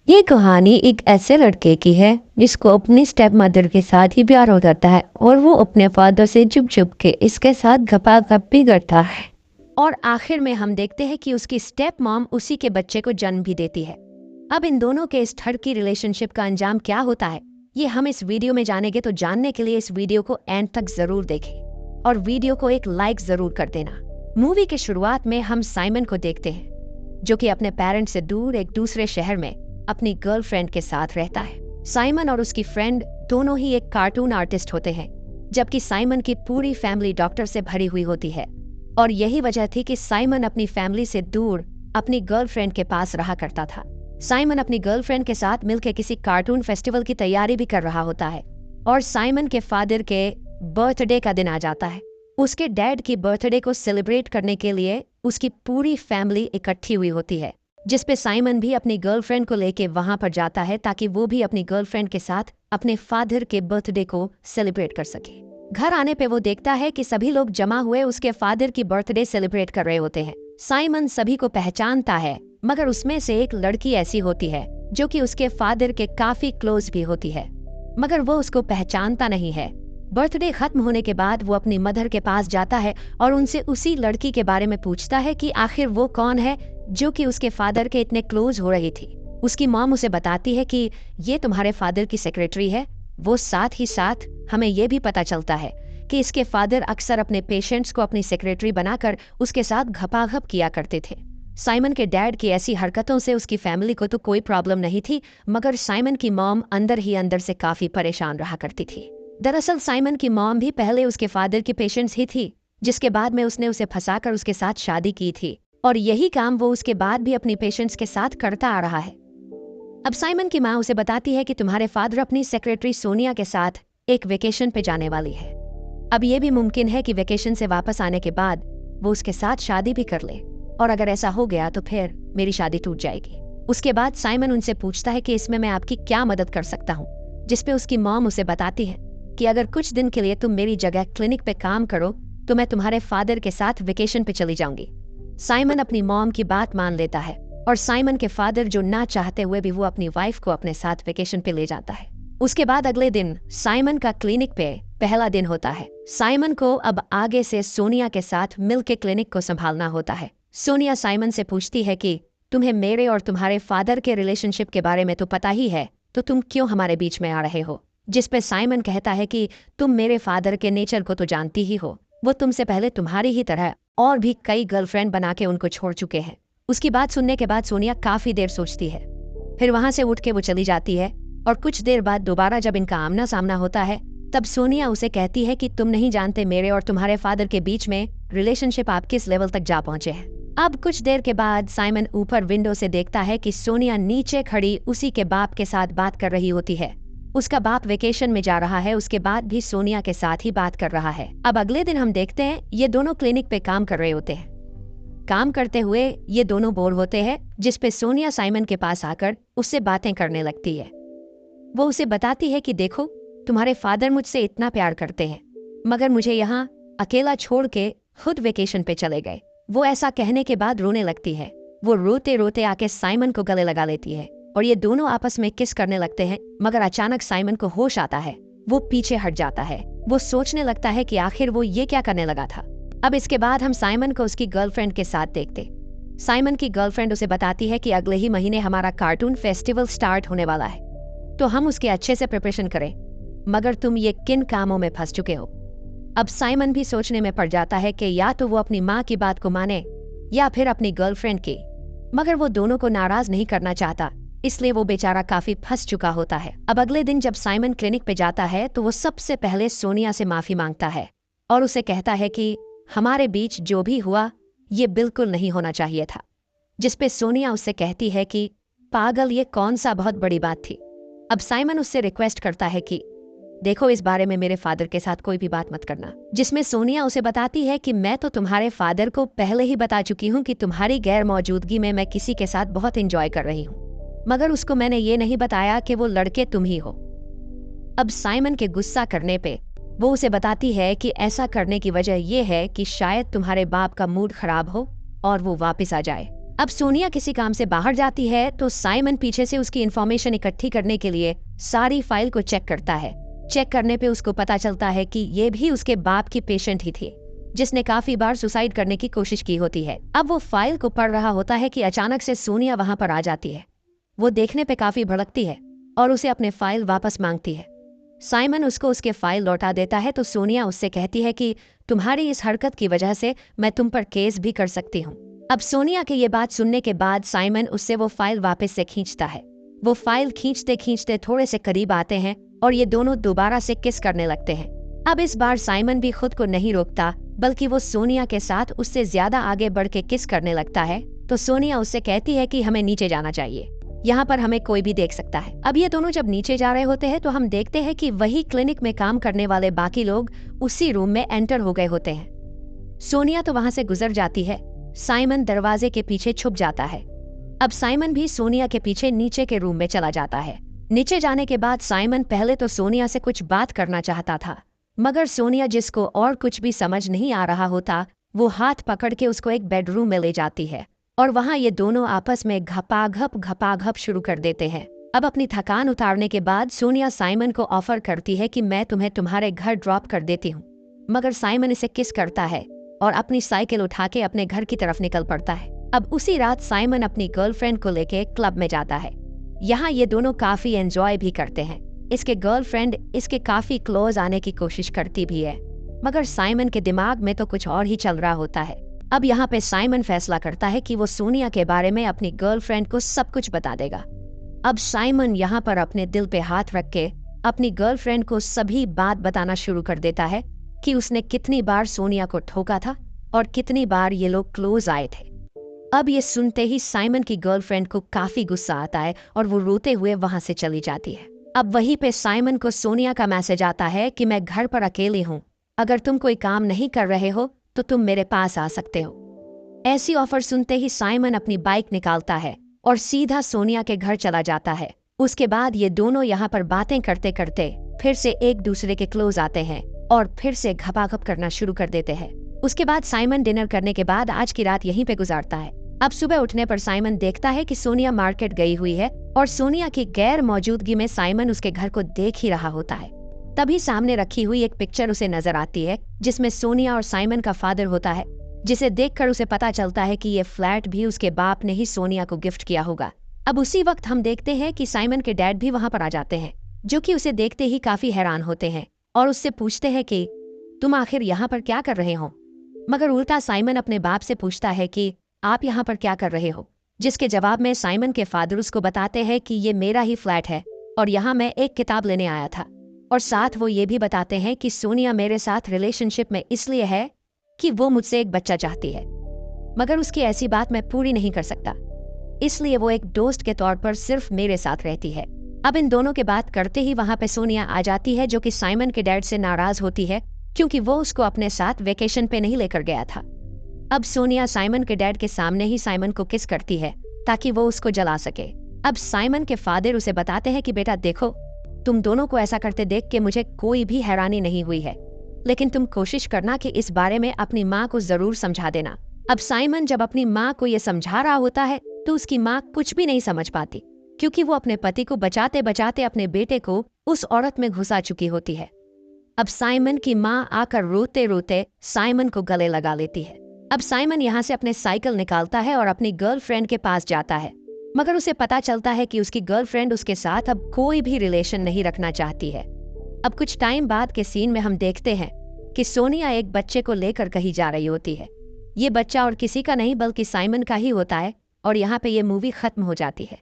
ये कहानी एक ऐसे लड़के की है जिसको अपनी स्टेप मदर के साथ ही प्यार हो जाता है और वो अपने फादर से चुप चुप के इसके साथ गपागप भी करता है। और आखिर में हम देखते हैं कि उसकी स्टेप मॉम उसी के बच्चे को जन्म भी देती है। अब इन दोनों के इस ठरकी रिलेशनशिप का अंजाम क्या होता है ये हम इस वीडियो में जानेंगे, तो जानने के लिए इस वीडियो को एंड तक जरूर देखें और वीडियो को एक लाइक जरूर कर देना। मूवी के शुरुआत में हम साइमन को देखते हैं जो कि अपने पेरेंट्स से दूर एक दूसरे शहर में अपनी गर्लफ्रेंड के साथ रहता है। साइमन और उसकी फ्रेंड दोनों ही एक कार्टून आर्टिस्ट होते हैं, जबकि साइमन की पूरी फैमिली डॉक्टर से भरी हुई होती है। और यही वजह थी कि साइमन अपनी फैमिली से दूर अपनी गर्लफ्रेंड के पास रहा करता था। साइमन अपनी गर्लफ्रेंड के साथ मिलकर किसी कार्टून फेस्टिवल की तैयारी भी कर रहा होता है और साइमन के फादर के बर्थडे का दिन आ जाता है। उसके डैड की बर्थडे को सेलिब्रेट करने के लिए उसकी पूरी फैमिली इकट्ठी हुई होती है, जिसपे साइमन भी अपनी गर्लफ्रेंड को लेके वहां पर जाता है ताकि वो भी अपनी गर्लफ्रेंड के साथ अपने फादर के बर्थडे को सेलिब्रेट कर सके। घर आने पे वो देखता है कि सभी लोग जमा हुए उसके फादर की बर्थडे सेलिब्रेट कर रहे होते हैं। साइमन सभी को पहचानता है, मगर उसमें से एक लड़की ऐसी होती है जो कि उसके फादर के काफी क्लोज भी होती है, मगर वो उसको पहचानता नहीं है। बर्थडे खत्म होने के बाद वो अपनी मदर के पास जाता है और उनसे उसी लड़की के बारे में पूछता है कि आखिर वो कौन है जो कि उसके फादर के इतने क्लोज हो रही थी। उसकी मॉम उसे बताती है कि ये तुम्हारे फादर की सेक्रेटरी है। वो साथ ही साथ हमें ये भी पता चलता है कि इसके फादर अक्सर अपने पेशेंट्स को अपनी सेक्रेटरी बनाकर उसके साथ घपाघप किया करते थे। साइमन के डैड की ऐसी हरकतों से उसकी फैमिली को तो कोई प्रॉब्लम नहीं थी, मगर साइमन की मॉम अंदर ही अंदर से काफी परेशान रहा करती थी। दरअसल साइमन की मॉम भी पहले उसके फादर की पेशेंट्स ही थी, जिसके बाद में उसने उसे फंसाकर उसके साथ शादी की थी और यही काम वो उसके बाद भी अपनी पेशेंट्स के साथ करता आ रहा है। अब साइमन की माँ उसे बताती है कि तुम्हारे फादर अपनी सेक्रेटरी सोनिया के साथ एक वेकेशन पे जाने वाली है। अब ये भी मुमकिन है कि वेकेशन से वापस आने के बाद वो उसके साथ शादी भी कर ले, और अगर ऐसा हो गया तो फिर मेरी शादी टूट जाएगी। उसके बाद साइमन उनसे पूछता है कि इसमें मैं आपकी क्या मदद कर सकता हूँ, जिसपे उसकी मॉम उसे बताती है कि अगर कुछ दिन के लिए तुम मेरी जगह क्लिनिक पे काम करो तो मैं तुम्हारे फादर के साथ वेकेशन पे चली जाऊंगी। साइमन अपनी मॉम की बात मान लेता है और साइमन के फादर जो ना चाहते हुए भी वो अपनी वाइफ को अपने साथ वेकेशन पे ले जाता है। उसके बाद अगले दिन साइमन का क्लिनिक पे पहला दिन होता है। साइमन को अब आगे से सोनिया के साथ मिलकर क्लिनिक को संभालना होता है। सोनिया साइमन से पूछती है कि तुम्हें मेरे और तुम्हारे फादर के रिलेशनशिप के बारे में तो पता ही है, तो तुम क्यों हमारे बीच में आ रहे हो। जिसपे साइमन कहता है कि तुम मेरे फादर के नेचर को तो जानती ही हो, वो तुमसे पहले तुम्हारी ही तरह और भी कई गर्लफ्रेंड बना के उनको छोड़ चुके हैं। उसकी बात सुनने के बाद सोनिया काफी देर सोचती है, फिर वहां से उठ के वो चली जाती है। और कुछ देर बाद दोबारा जब इनका आमना सामना होता है तब सोनिया उसे कहती है कि तुम नहीं जानते मेरे और तुम्हारे फादर के बीच में रिलेशनशिप आप किस लेवल तक जा पहुंचे हैं। अब कुछ देर के बाद साइमन ऊपर विंडो से देखता है कि सोनिया नीचे खड़ी उसी के बाप के साथ बात कर रही होती है। उसका बाप वेकेशन में जा रहा है, उसके बाद भी सोनिया के साथ ही बात कर रहा है। अब अगले दिन हम देखते हैं ये दोनों क्लिनिक पे काम कर रहे होते हैं। काम करते हुए ये दोनों बोर होते हैं, जिसपे सोनिया साइमन के पास आकर उससे बातें करने लगती है। वो उसे बताती है कि देखो तुम्हारे फादर मुझसे इतना प्यार करते हैं, मगर मुझे यहाँ अकेला छोड़ के खुद वेकेशन पे चले गए। वो ऐसा कहने के बाद रोने लगती है। वो रोते रोते आके साइमन को गले लगा लेती है और ये दोनों आपस में किस करने लगते हैं, मगर अचानक साइमन को होश आता है। वो पीछे हट जाता है। वो सोचने लगता है कि आखिर वो ये क्या करने लगा था। अब इसके बाद हम साइमन को उसकी गर्लफ्रेंड के साथ देखते। साइमन की गर्लफ्रेंड उसे बताती है कि अगले ही महीने हमारा कार्टून फेस्टिवल स्टार्ट होने वाला है, तो हम उसके अच्छे से प्रिपरेशन करें, मगर तुम ये किन कामों में फंस चुके हो। अब साइमन भी सोचने में पड़ जाता है कि या तो वो अपनी माँ की बात को माने या फिर अपनी गर्लफ्रेंड की, मगर वो दोनों को नाराज नहीं करना चाहता, इसलिए वो बेचारा काफी फंस चुका होता है। अब अगले दिन जब साइमन क्लिनिक पे जाता है तो वो सबसे पहले सोनिया से माफी मांगता है और उसे कहता है कि हमारे बीच जो भी हुआ ये बिल्कुल नहीं होना चाहिए था। जिसपे सोनिया उससे कहती है कि पागल, ये कौन सा बहुत बड़ी बात थी। अब साइमन उससे रिक्वेस्ट करता है कि देखो इस बारे में मेरे फादर के साथ कोई भी बात मत करना। जिसमें सोनिया उसे बताती है कि मैं तो तुम्हारे फादर को पहले ही बता चुकी हूँ कि तुम्हारी गैर मौजूदगी में मैं किसी के साथ बहुत एंजॉय कर रही हूँ, मगर उसको मैंने ये नहीं बताया कि वो लड़के तुम ही हो। अब साइमन के गुस्सा करने पे वो उसे बताती है कि ऐसा करने की वजह ये है कि शायद तुम्हारे बाप का मूड खराब हो और वो वापस आ जाए। अब सोनिया किसी काम से बाहर जाती है तो साइमन पीछे से उसकी इन्फॉर्मेशन इकट्ठी करने के लिए सारी फाइल को चेक करता है। चेक करने पे उसको पता चलता है कि ये भी उसके बाप की पेशेंट ही थी, जिसने काफी बार सुसाइड करने की कोशिश की होती है। अब वो फाइल को पढ़ रहा होता है कि अचानक से सोनिया वहां पर आ जाती है। वो देखने पे काफी भड़कती है और उसे अपने फाइल वापस मांगती है। साइमन उसको उसके फाइल लौटा देता है तो सोनिया उससे कहती है कि तुम्हारी इस हरकत की वजह से मैं तुम पर केस भी कर सकती हूँ। अब सोनिया की ये बात सुनने के बाद साइमन उससे वो फाइल वापस से खींचता है। वो फाइल खींचते खींचते थोड़े से करीब आते हैं और ये दोनों दोबारा से किस करने लगते हैं। अब इस बार साइमन भी खुद को नहीं रोकता, बल्कि वो सोनिया के साथ उससे ज्यादा आगे बढ़ के किस करने लगता है। तो सोनिया उससे कहती है कि हमें नीचे जाना चाहिए, यहाँ पर हमें कोई भी देख सकता है। अब ये दोनों जब नीचे जा रहे होते हैं तो हम देखते हैं कि वही क्लिनिक में काम करने वाले बाकी लोग उसी रूम में एंटर हो गए होते हैं। सोनिया तो वहां से गुजर जाती है। साइमन दरवाजे के पीछे छुप जाता है। अब साइमन भी सोनिया के पीछे नीचे के रूम में चला जाता है। नीचे जाने के बाद साइमन पहले तो सोनिया से कुछ बात करना चाहता था, मगर सोनिया, जिसको और कुछ भी समझ नहीं आ रहा होता, वो हाथ पकड़ के उसको एक बेडरूम में ले जाती है और वहां ये दोनों आपस में घपाघप शुरू कर देते हैं। अब अपनी थकान उतारने के बाद सोनिया साइमन को ऑफर करती है कि मैं तुम्हें तुम्हारे घर ड्रॉप कर देती हूँ, मगर साइमन इसे किस करता है और अपनी साइकिल उठा के अपने घर की तरफ निकल पड़ता है। अब उसी रात साइमन अपनी गर्लफ्रेंड को लेके क्लब में जाता है। यहाँ ये दोनों काफी एंजॉय भी करते हैं। इसके गर्लफ्रेंड इसके काफी क्लोज आने की कोशिश करती भी है, मगर साइमन के दिमाग में तो कुछ और ही चल रहा होता है। अब यहाँ पे साइमन फैसला करता है कि वो सोनिया के बारे में अपनी गर्लफ्रेंड को सब कुछ बता देगा। अब साइमन यहाँ पर अपने दिल पे हाथ रख के अपनी गर्लफ्रेंड को सभी बात बताना शुरू कर देता है कि उसने कितनी बार सोनिया को ठोका था और कितनी बार ये लोग क्लोज आए थे। अब ये सुनते ही साइमन की गर्लफ्रेंड को काफी गुस्सा आता है और वो रोते हुए वहां से चली जाती है। अब वहीं पे साइमन को सोनिया का मैसेज आता है कि मैं घर पर अकेली हूँ, अगर तुम कोई काम नहीं कर रहे हो तो तुम मेरे पास आ सकते हो। ऐसी ऑफर सुनते ही साइमन अपनी बाइक निकालता है और सीधा सोनिया के घर चला जाता है। उसके बाद ये दोनों यहाँ पर बातें करते करते फिर से एक दूसरे के क्लोज आते हैं और फिर से घपाघप करना शुरू कर देते हैं। उसके बाद साइमन डिनर करने के बाद आज की रात यहीं पे गुजारता है। अब सुबह उठने पर साइमन देखता है कि सोनिया मार्केट गई हुई है और सोनिया की गैर मौजूदगी में साइमन उसके घर को देख ही रहा होता है। तभी सामने रखी हुई एक पिक्चर उसे नजर आती है जिसमें सोनिया और साइमन का फादर होता है, जिसे देखकर उसे पता चलता है कि ये फ्लैट भी उसके बाप ने ही सोनिया को गिफ्ट किया होगा। अब उसी वक्त हम देखते हैं कि साइमन के डैड भी वहां पर आ जाते हैं, जो कि उसे देखते ही काफी हैरान होते हैं और उससे पूछते हैं कि तुम आखिर यहाँ पर क्या कर रहे हो। मगर उल्टा साइमन अपने बाप से पूछता है कि आप यहाँ पर क्या कर रहे हो, जिसके जवाब में साइमन के फादर उसको बताते हैं कि ये मेरा ही फ्लैट है और यहाँ मैं एक किताब लेने आया था। और साथ वो ये भी बताते हैं कि सोनिया मेरे साथ रिलेशनशिप में इसलिए है कि वो मुझसे एक बच्चा चाहती है, मगर उसकी ऐसी बात मैं पूरी नहीं कर सकता, इसलिए वो एक दोस्त के तौर पर सिर्फ मेरे साथ रहती है। अब इन दोनों के बात करते ही वहां पे सोनिया आ जाती है, जो कि साइमन के डैड से नाराज होती है क्योंकि वो उसको अपने साथ वेकेशन पे नहीं लेकर गया था। अब सोनिया साइमन के डैड के सामने ही साइमन को किस करती है ताकि वो उसको जला सके। अब साइमन के फादर उसे बताते हैं कि बेटा देखो, तुम दोनों को ऐसा करते देख के मुझे कोई भी हैरानी नहीं हुई है, लेकिन तुम कोशिश करना कि इस बारे में अपनी माँ को जरूर समझा देना। अब साइमन जब अपनी माँ को ये समझा रहा होता है तो उसकी माँ कुछ भी नहीं समझ पाती, क्योंकि वो अपने पति को बचाते बचाते अपने बेटे को उस औरत में घुसा चुकी होती है। अब साइमन की माँ आकर रोते रोते साइमन को गले लगा लेती है। अब साइमन यहाँ से अपने साइकिल निकालता है और अपनी गर्लफ्रेंड के पास जाता है, मगर उसे पता चलता है कि उसकी गर्लफ्रेंड उसके साथ अब कोई भी रिलेशन नहीं रखना चाहती है। अब कुछ टाइम बाद के सीन में हम देखते हैं कि सोनिया एक बच्चे को लेकर कहीं जा रही होती है। ये बच्चा और किसी का नहीं बल्कि साइमन का ही होता है और यहाँ पे ये मूवी खत्म हो जाती है।